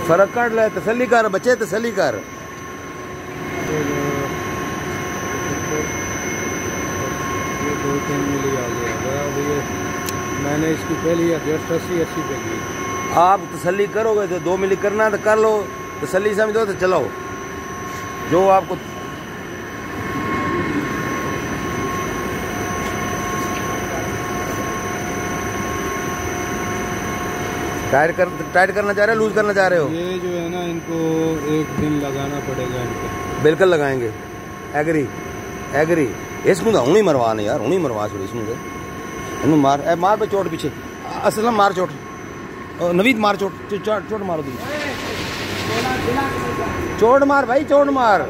फर्क काट ले, तसल्ली कर बच्चे, तसल्ली कर। ये 2-3 मिली आ गया। मैंने इसकी पहली एडजस्ट 80 पे की। आप तसल्ली करोगे तो 2 मिली करना तो कर लो, तसल्ली समझो तो चलाओ जो आपको। टाइट करना चाह रहे हो, लूज करना चाह रहे हो? ये जो है ना, इनको 1 दिन लगाना पड़ेगा इनको। बिल्कुल लगाएंगे। Agree agree. इसमें तो हूँ मरवा ने यार, हूँ मरवा छोड़ी इसमें। मार मार पे चोट पीछे, असलम मार चोट, नवीद मार चोट, चोट मारो दी, चोट मार भाई, चोट मार।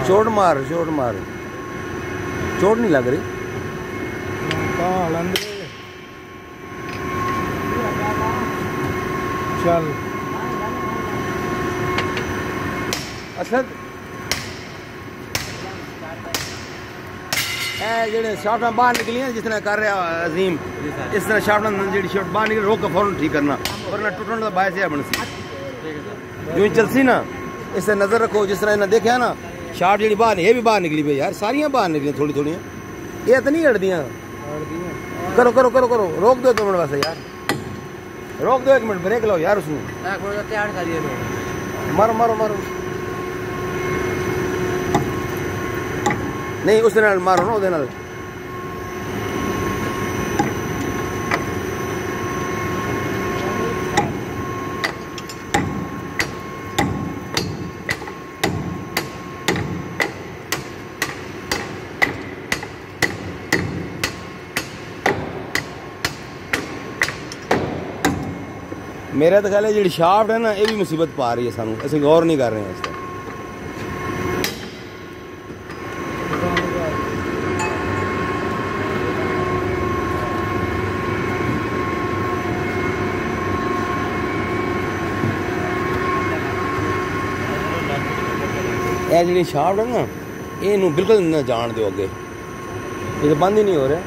चोट मार, चोट मार, चोट नहीं लग रही। चल असद जेडे शाफ्ट बाहर निकली है, जिस तरह कर रहा अजीम, इस तरह शाफ्ट जी शॉट बाहर निकली, रोक कर फौरन ठीक करना, वरना टूटने का बायस है बनसी। जो चलसी ना, इस तरह नजर रखो, जिस तरह इन्हें देखा ना शार्ट जी बाहर, ये भी बाहर निकली भाई यार, सारियां बाहर निकली थोड़ी थोड़ी, ये तो नहीं हटदियां। करो करो करो करो, रोक दो 2 मिनट वास्ते यार, रोक दो 1 मिनट, ब्रेक लो यार उसमें। मारो मारो मारो, नहीं उस नाल मारो ना, उहदे नाल। मेरा तो ख्याल है जी शाफ्ट है ना, ये भी मुसीबत पा रही है सानू, ऐसे गौर नहीं कर रहे हैं इस पर। ये जी शाफ्ट है ना, ये बिल्कुल न जान दो अगे, ये तो बंद ही नहीं हो रहा।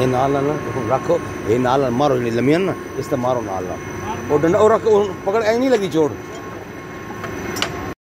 ये नाल रखो, ये नाल मारो जी लम्बियां ना, इस तरह मारो नाल, और डंडा और रखो, पकड़ ऐ नहीं लगी चोट।